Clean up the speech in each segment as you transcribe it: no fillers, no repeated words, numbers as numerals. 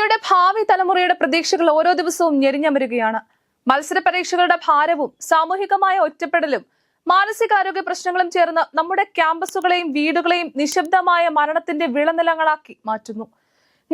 ഇന്ത്യയുടെ ഭാവി തലമുറയുടെ പ്രതീക്ഷകൾ ഓരോ ദിവസവും ഞെരിഞ്ഞമരുകയാണ്. മത്സര പരീക്ഷകളുടെ ഭാരവും സാമൂഹികമായ ഒറ്റപ്പെടലും മാനസികാരോഗ്യ പ്രശ്നങ്ങളും ചേർന്ന് നമ്മുടെ ക്യാമ്പസുകളെയും വീടുകളെയും നിശബ്ദമായ മരണത്തിന്റെ വിളനിലങ്ങളാക്കി മാറ്റുന്നു.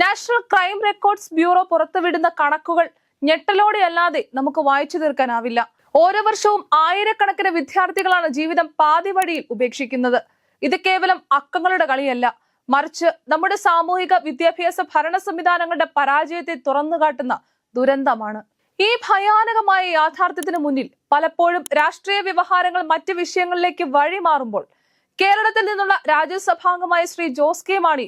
നാഷണൽ ക്രൈം റെക്കോർഡ്സ് ബ്യൂറോ പുറത്തുവിടുന്ന കണക്കുകൾ ഞെട്ടലോടെയല്ലാതെ നമുക്ക് വായിച്ചു തീർക്കാനാവില്ല. ഓരോ വർഷവും ആയിരക്കണക്കിന് വിദ്യാർത്ഥികളാണ് ജീവിതം പാതി വഴിയിൽ ഉപേക്ഷിക്കുന്നത്. ഇത് കേവലം അക്കങ്ങളുടെ കളിയല്ല, മറിച്ച് നമ്മുടെ സാമൂഹിക വിദ്യാഭ്യാസ ഭരണ സംവിധാനങ്ങളുടെ പരാജയത്തെ തുറന്നുകാട്ടുന്ന ദുരന്തമാണ്. ഈ ഭയാനകമായ യാഥാർത്ഥ്യത്തിന് മുന്നിൽ പലപ്പോഴും രാഷ്ട്രീയ വ്യവഹാരങ്ങൾ മറ്റ് വിഷയങ്ങളിലേക്ക് വഴിമാറുമ്പോൾ കേരളത്തിൽ നിന്നുള്ള രാജ്യസഭാംഗമായ ശ്രീ ജോസ് കെ മാണി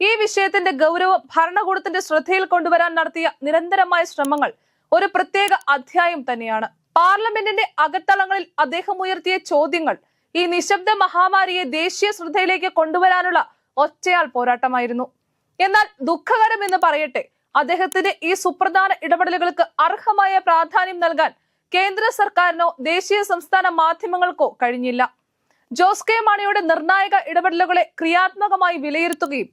ഈ വിഷയത്തിന്റെ ഗൗരവം ഭരണകൂടത്തിന്റെ ശ്രദ്ധയിൽ കൊണ്ടുവരാൻ നടത്തിയ നിരന്തരമായ ശ്രമങ്ങൾ ഒരു പ്രത്യേക അധ്യായം തന്നെയാണ്. പാർലമെന്റിന്റെ അകത്തളങ്ങളിൽ അദ്ദേഹം ഉയർത്തിയ ചോദ്യങ്ങൾ ഈ നിശബ്ദ മഹാമാരിയെ ദേശീയ ശ്രദ്ധയിലേക്ക് കൊണ്ടുവരാനുള്ള ഒറ്റയാൾ പോരാട്ടമായിരുന്നു. എന്നാൽ ദുഃഖകരം എന്ന് പറയട്ടെ, അദ്ദേഹത്തിന്റെ ഈ സുപ്രധാന ഇടപെടലുകൾക്ക് അർഹമായ പ്രാധാന്യം നൽകാൻ കേന്ദ്ര സർക്കാരിനോ ദേശീയ സംസ്ഥാന മാധ്യമങ്ങൾക്കോ കഴിഞ്ഞില്ല. ജോസ് കെ മാണിയുടെ നിർണായക ഇടപെടലുകളെ ക്രിയാത്മകമായി വിലയിരുത്തുകയും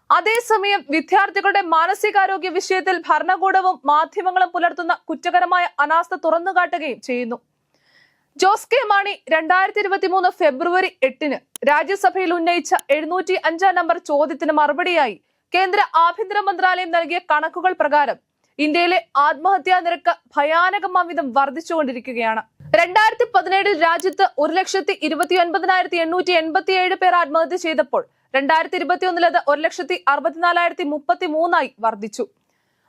അതേസമയം വിദ്യാർത്ഥികളുടെ മാനസികാരോഗ്യ വിഷയത്തിൽ ഭരണകൂടവും മാധ്യമങ്ങളും പുലർത്തുന്ന കുറ്റകരമായ അനാസ്ഥ തുറന്നുകാട്ടുകയും ചെയ്യുന്നു. ജോസ് കെ മാണി 2023 ഫെബ്രുവരി 8 രാജ്യസഭയിൽ ഉന്നയിച്ച 705 നമ്പർ ചോദ്യത്തിന് മറുപടിയായി കേന്ദ്ര ആഭ്യന്തര മന്ത്രാലയം നൽകിയ കണക്കുകൾ പ്രകാരം ഇന്ത്യയിലെ ആത്മഹത്യാ നിരക്ക് ഭയാനകമാംവിധം വർദ്ധിച്ചുകൊണ്ടിരിക്കുകയാണ്. 2017 രാജ്യത്ത് 1,29,887 പേർ ആത്മഹത്യ ചെയ്തപ്പോൾ 2021 അത് 1,64,033 വർദ്ധിച്ചു.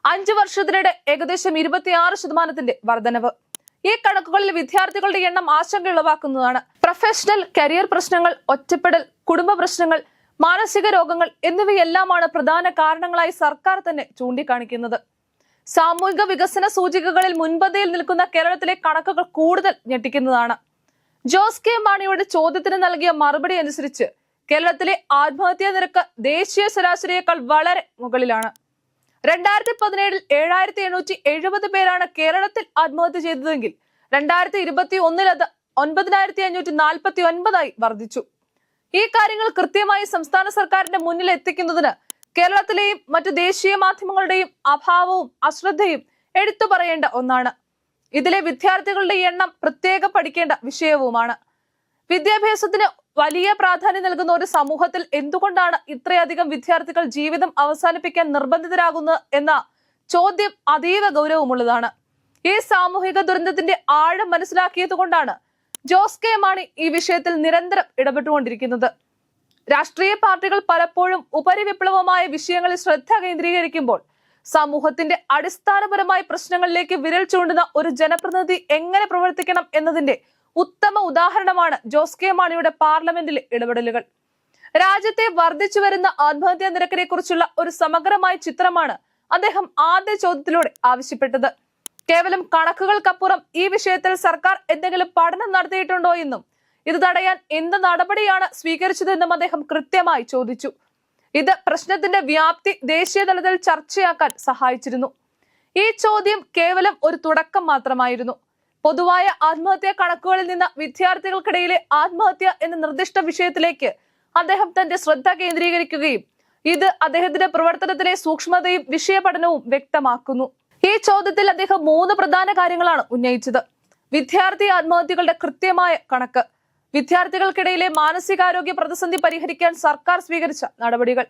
5 വർഷത്തിനിടെ ഏകദേശം 26% വർധനവ്. ഈ കണക്കുകളിൽ വിദ്യാർത്ഥികളുടെ എണ്ണം ആശങ്ക ഉളവാക്കുന്നതാണ്. പ്രൊഫഷണൽ കരിയർ പ്രശ്നങ്ങൾ, ഒറ്റപ്പെടൽ, കുടുംബ പ്രശ്നങ്ങൾ, മാനസിക രോഗങ്ങൾ എന്നിവയെല്ലാമാണ് പ്രധാന കാരണങ്ങളായി സർക്കാർ തന്നെ ചൂണ്ടിക്കാണിക്കുന്നത്. സാമൂഹിക വികസന സൂചികകളിൽ മുൻപന്തിയിൽ നിൽക്കുന്ന കേരളത്തിലെ കണക്കുകൾ കൂടുതൽ ഞെട്ടിക്കുന്നതാണ്. ജോസ് കെ മാണിയുടെ ചോദ്യത്തിന് നൽകിയ മറുപടി അനുസരിച്ച് കേരളത്തിലെ ആത്മഹത്യാ നിരക്ക് ദേശീയ ശരാശരിയേക്കാൾ വളരെ മുകളിലാണ്. 2017 7,870 പേരാണ് കേരളത്തിൽ ആത്മഹത്യ ചെയ്തതെങ്കിൽ 2021 അത് 9,549 വർദ്ധിച്ചു. ഈ കാര്യങ്ങൾ കൃത്യമായി സംസ്ഥാന സർക്കാരിന്റെ മുന്നിൽ എത്തിക്കുന്നതിന് കേരളത്തിലെയും മറ്റു ദേശീയ മാധ്യമങ്ങളുടെയും അഭാവവും അശ്രദ്ധയും എടുത്തു പറയേണ്ട ഒന്നാണ്. ഇതിലെ വിദ്യാർത്ഥികളുടെ എണ്ണം പ്രത്യേക പഠിക്കേണ്ട വിഷയവുമാണ്. വിദ്യാഭ്യാസത്തിന് വലിയ പ്രാധാന്യം നൽകുന്ന ഒരു സമൂഹത്തിൽ എന്തുകൊണ്ടാണ് ഇത്രയധികം വിദ്യാർത്ഥികൾ ജീവിതം അവസാനിപ്പിക്കാൻ നിർബന്ധിതരാകുന്നത് എന്ന ചോദ്യം അതീവ ഗൗരവമുള്ളതാണ്. ഈ സാമൂഹിക ദുരന്തത്തിന്റെ ആഴം മനസ്സിലാക്കിയത് കൊണ്ടാണ് ജോസ് കെ മാണി ഈ വിഷയത്തിൽ നിരന്തരം ഇടപെട്ടുകൊണ്ടിരിക്കുന്നത്. രാഷ്ട്രീയ പാർട്ടികൾ പലപ്പോഴും ഉപരിവിപ്ലവമായ വിഷയങ്ങളിൽ ശ്രദ്ധ കേന്ദ്രീകരിക്കുമ്പോൾ സമൂഹത്തിന്റെ അടിസ്ഥാനപരമായ പ്രശ്നങ്ങളിലേക്ക് വിരൽ ചൂണ്ടുന്ന ഒരു ജനപ്രതിനിധി എങ്ങനെ പ്രവർത്തിക്കണം എന്നതിന്റെ ഉത്തമ ഉദാഹരണമാണ് ജോസ് കെ മാണിയുടെ പാർലമെന്റിലെ ഇടപെടലുകൾ. രാജ്യത്തെ വർദ്ധിച്ചു വരുന്ന ആത്മഹത്യാ നിരക്കിനെ കുറിച്ചുള്ള ഒരു സമഗ്രമായ ചിത്രമാണ് അദ്ദേഹം ആദ്യ ചോദ്യത്തിലൂടെ ആവശ്യപ്പെട്ടത്. കേവലം കണക്കുകൾക്കപ്പുറം ഈ വിഷയത്തിൽ സർക്കാർ എന്തെങ്കിലും പഠനം നടത്തിയിട്ടുണ്ടോ എന്നും ഇത് തടയാൻ എന്ത് നടപടിയാണ് സ്വീകരിച്ചതെന്നും അദ്ദേഹം കൃത്യമായി ചോദിച്ചു. ഇത് പ്രശ്നത്തിന്റെ വ്യാപ്തി ദേശീയ തലത്തിൽ ചർച്ചയാക്കാൻ സഹായിച്ചിരുന്നു. ഈ ചോദ്യം കേവലം ഒരു തുടക്കം മാത്രമായിരുന്നു. പൊതുവായ ആത്മഹത്യാ കണക്കുകളിൽ നിന്ന് വിദ്യാർത്ഥികൾക്കിടയിലെ ആത്മഹത്യ എന്ന നിർദ്ദിഷ്ട വിഷയത്തിലേക്ക് അദ്ദേഹം തന്റെ ശ്രദ്ധ കേന്ദ്രീകരിക്കുകയും ഇത് അദ്ദേഹത്തിന്റെ പ്രവർത്തനത്തിലെ സൂക്ഷ്മതയും വിഷയപഠനവും വ്യക്തമാക്കുന്നു. ഈ ചോദ്യത്തിൽ അദ്ദേഹം 3 പ്രധാന കാര്യങ്ങളാണ് ഉന്നയിച്ചത്. വിദ്യാർത്ഥി ആത്മഹത്യകളുടെ കൃത്യമായ കണക്ക്, വിദ്യാർത്ഥികൾക്കിടയിലെ മാനസികാരോഗ്യ പ്രതിസന്ധി പരിഹരിക്കാൻ സർക്കാർ സ്വീകരിച്ച നടപടികൾ,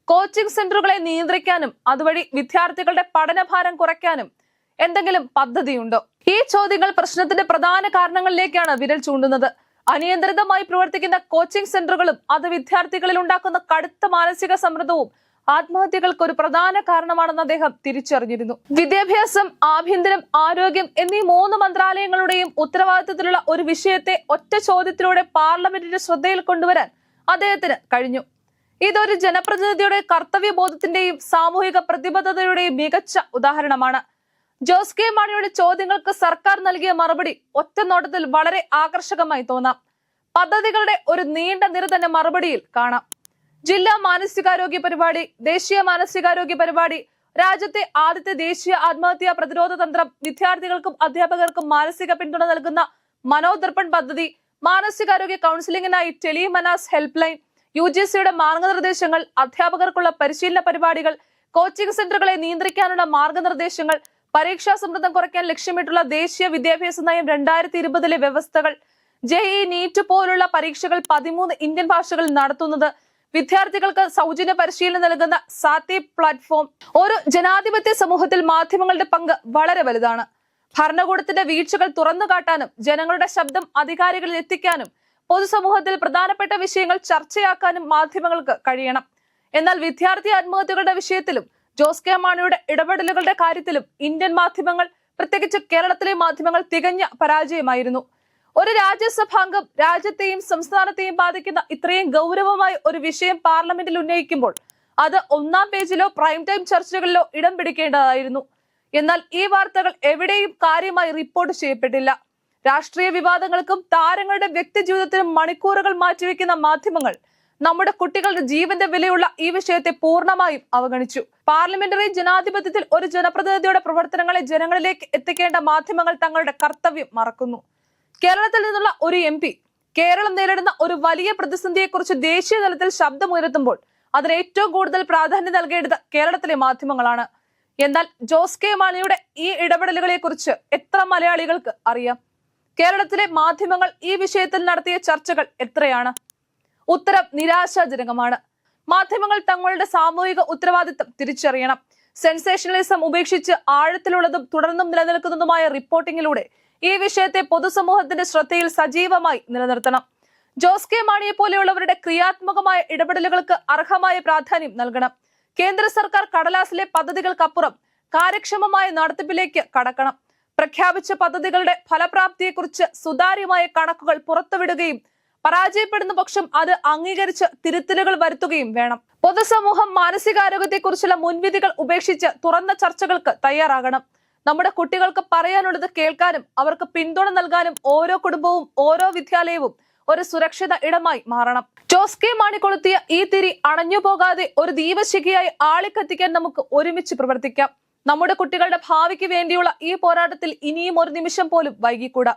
കോച്ചിംഗ് സെന്ററുകളെ നിയന്ത്രിക്കാനും അതുവഴി വിദ്യാർത്ഥികളുടെ പഠനഭാരം കുറയ്ക്കാനും എന്തെങ്കിലും പദ്ധതിയുണ്ടോ? ഈ ചോദ്യങ്ങൾ പ്രശ്നത്തിന്റെ പ്രധാന കാരണങ്ങളിലേക്കാണ് വിരൽ ചൂണ്ടുന്നത്. അനിയന്ത്രിതമായി പ്രവർത്തിക്കുന്ന കോച്ചിംഗ് സെന്ററുകളും അത് വിദ്യാർത്ഥികളിൽ ഉണ്ടാക്കുന്ന കടുത്ത മാനസിക സമ്മർദ്ദവും ആത്മഹത്യകൾക്ക് ഒരു പ്രധാന കാരണമാണെന്ന് അദ്ദേഹം തിരിച്ചറിഞ്ഞിരുന്നു. വിദ്യാഭ്യാസം, ആഭ്യന്തരം, ആരോഗ്യം എന്നീ 3 മന്ത്രാലയങ്ങളുടെയും ഉത്തരവാദിത്തത്തിലുള്ള ഒരു വിഷയത്തെ ഒറ്റ ചോദ്യത്തിലൂടെ പാർലമെന്റിന്റെ ശ്രദ്ധയിൽ കൊണ്ടുവരാൻ അദ്ദേഹത്തിന് കഴിഞ്ഞു. ഇതൊരു ജനപ്രതിനിധിയുടെ കർത്തവ്യബോധത്തിന്റെയും സാമൂഹിക പ്രതിബദ്ധതയുടെയും മികച്ച ഉദാഹരണമാണ്. ജോസ് കെ മാണിയുടെ ചോദ്യങ്ങൾക്ക് സർക്കാർ നൽകിയ മറുപടി ഒറ്റ നോട്ടത്തിൽ വളരെ ആകർഷകമായി തോന്നാം. പദ്ധതികളുടെ ഒരു നീണ്ട നിര തന്നെ മറുപടിയിൽ കാണാം. ജില്ലാ മാനസികാരോഗ്യ പരിപാടി, ദേശീയ മാനസികാരോഗ്യ പരിപാടി, രാജ്യത്തെ ആദ്യത്തെ ദേശീയ ആത്മഹത്യാ പ്രതിരോധ തന്ത്രം, വിദ്യാർത്ഥികൾക്കും അധ്യാപകർക്കും മാനസിക പിന്തുണ നൽകുന്ന മനോദർപ്പൺ പദ്ധതി, മാനസികാരോഗ്യ കൗൺസിലിംഗിനായി ടെലിമനാസ് ഹെൽപ്പ് ലൈൻ, UGCയുടെ മാർഗനിർദ്ദേശങ്ങൾ, അധ്യാപകർക്കുള്ള പരിശീലന പരിപാടികൾ, കോച്ചിംഗ് സെന്ററുകളെ നിയന്ത്രിക്കാനുള്ള മാർഗനിർദ്ദേശങ്ങൾ, പരീക്ഷാ സമ്മർദ്ദം കുറയ്ക്കാൻ ലക്ഷ്യമിട്ടുള്ള ദേശീയ വിദ്യാഭ്യാസ നയം 2020 വ്യവസ്ഥകൾ, ജെഇഇ, നീറ്റ് പോലുള്ള പരീക്ഷകൾ 13 ഇന്ത്യൻ ഭാഷകളിൽ നടത്തുന്നത്, വിദ്യാർത്ഥികൾക്ക് സൗജന്യ പരിശീലനം നൽകുന്ന സാത്തി പ്ലാറ്റ്ഫോം. ഒരു ജനാധിപത്യ സമൂഹത്തിൽ മാധ്യമങ്ങളുടെ പങ്ക് വളരെ വലുതാണ്. ഭരണകൂടത്തിന്റെ വീഴ്ചകൾ തുറന്നുകാട്ടാനും ജനങ്ങളുടെ ശബ്ദം അധികാരികളിൽ എത്തിക്കാനും പൊതുസമൂഹത്തിൽ പ്രധാനപ്പെട്ട വിഷയങ്ങൾ ചർച്ചയാക്കാനും മാധ്യമങ്ങൾക്ക് കഴിയണം. എന്നാൽ വിദ്യാർത്ഥി ആത്മഹത്യകളുടെ വിഷയത്തിലും ജോസ് കെ മാണിയുടെ ഇടപെടലുകളുടെ കാര്യത്തിലും ഇന്ത്യൻ മാധ്യമങ്ങൾ, പ്രത്യേകിച്ച് കേരളത്തിലെ മാധ്യമങ്ങൾ തികഞ്ഞ പരാജയമായിരുന്നു. ഒരു രാജ്യസഭാംഗം രാജ്യത്തെയും സംസ്ഥാനത്തെയും ബാധിക്കുന്ന ഇത്രയും ഗൗരവമായ ഒരു വിഷയം പാർലമെന്റിൽ ഉന്നയിക്കുമ്പോൾ അത് ഒന്നാം പേജിലോ പ്രൈം ടൈം ചർച്ചകളിലോ ഇടം പിടിക്കേണ്ടതായിരുന്നു. എന്നാൽ ഈ വാർത്തകൾ എവിടെയും കാര്യമായി റിപ്പോർട്ട് ചെയ്യപ്പെട്ടില്ല. രാഷ്ട്രീയ വിവാദങ്ങൾക്കും താരങ്ങളുടെ വ്യക്തിജീവിതത്തിനും മണിക്കൂറുകൾ മാറ്റിവെക്കുന്ന മാധ്യമങ്ങൾ നമ്മുടെ കുട്ടികളുടെ ജീവന്റെ വിലയുള്ള ഈ വിഷയത്തെ പൂർണ്ണമായും അവഗണിച്ചു. പാർലമെന്ററി ജനാധിപത്യത്തിൽ ഒരു ജനപ്രതിനിധിയുടെ പ്രവർത്തനങ്ങളെ ജനങ്ങളിലേക്ക് എത്തിക്കേണ്ട മാധ്യമങ്ങൾ തങ്ങളുടെ കർത്തവ്യം മറക്കുന്നു. കേരളത്തിൽ നിന്നുള്ള ഒരു MP കേരളം നേരിടുന്ന ഒരു വലിയ പ്രതിസന്ധിയെക്കുറിച്ച് ദേശീയ തലത്തിൽ ശബ്ദമുയർത്തുമ്പോൾ അതിന് ഏറ്റവും കൂടുതൽ പ്രാധാന്യം നൽകേണ്ടത് കേരളത്തിലെ മാധ്യമങ്ങളാണ്. എന്നാൽ ജോസ് കെ മാണിയുടെ ഈ ഇടപെടലുകളെ കുറിച്ച് എത്ര മലയാളികൾക്ക് അറിയാം? കേരളത്തിലെ മാധ്യമങ്ങൾ ഈ വിഷയത്തിൽ നടത്തിയ ചർച്ചകൾ എത്രയാണ്? ഉത്തരം നിരാശാജനകമാണ്. മാധ്യമങ്ങൾ തങ്ങളുടെ സാമൂഹിക ഉത്തരവാദിത്തം തിരിച്ചറിയണം. സെൻസേഷണലിസം ഉപേക്ഷിച്ച് ആഴത്തിലുള്ളതും തുടർന്നും നിലനിൽക്കുന്നതുമായ റിപ്പോർട്ടിങ്ങിലൂടെ ഈ വിഷയത്തെ പൊതുസമൂഹത്തിന്റെ ശ്രദ്ധയിൽ സജീവമായി നിലനിർത്തണം. ജോസ് കെ മാണിയെ പോലെയുള്ളവരുടെ ക്രിയാത്മകമായ ഇടപെടലുകൾക്ക് അർഹമായ പ്രാധാന്യം നൽകണം. കേന്ദ്ര സർക്കാർ കടലാസിലെ പദ്ധതികൾക്കപ്പുറം കാര്യക്ഷമമായ നടത്തിപ്പിലേക്ക് കടക്കണം. പ്രഖ്യാപിച്ച പദ്ധതികളുടെ ഫലപ്രാപ്തിയെക്കുറിച്ച് സുതാര്യമായ കണക്കുകൾ പുറത്തുവിടുകയും പരാജയപ്പെടുന്ന പക്ഷം അത് അംഗീകരിച്ച് തിരുത്തലുകൾ വരുത്തുകയും വേണം. പൊതുസമൂഹം മാനസികാരോഗ്യത്തെക്കുറിച്ചുള്ള മുൻവിധികൾ ഉപേക്ഷിച്ച് തുറന്ന ചർച്ചകൾക്ക് തയ്യാറാകണം. നമ്മുടെ കുട്ടികൾക്ക് പറയാനുള്ളത് കേൾക്കാനും അവർക്ക് പിന്തുണ നൽകാനും ഓരോ കുടുംബവും ഓരോ വിദ്യാലയവും ഒരു സുരക്ഷിത ഇടമായി മാറണം. ജോസ് കെ മാണി കൊളുത്തിയ ഈ തിരി അണഞ്ഞുപോകാതെ ഒരു ദീപശിഖയായി ആളിക്കത്തിക്കാൻ നമുക്ക് ഒരുമിച്ച് പ്രവർത്തിക്കാം. നമ്മുടെ കുട്ടികളുടെ ഭാവിക്ക് വേണ്ടിയുള്ള ഈ പോരാട്ടത്തിൽ ഇനിയും ഒരു നിമിഷം പോലും വൈകിക്കൂടാ.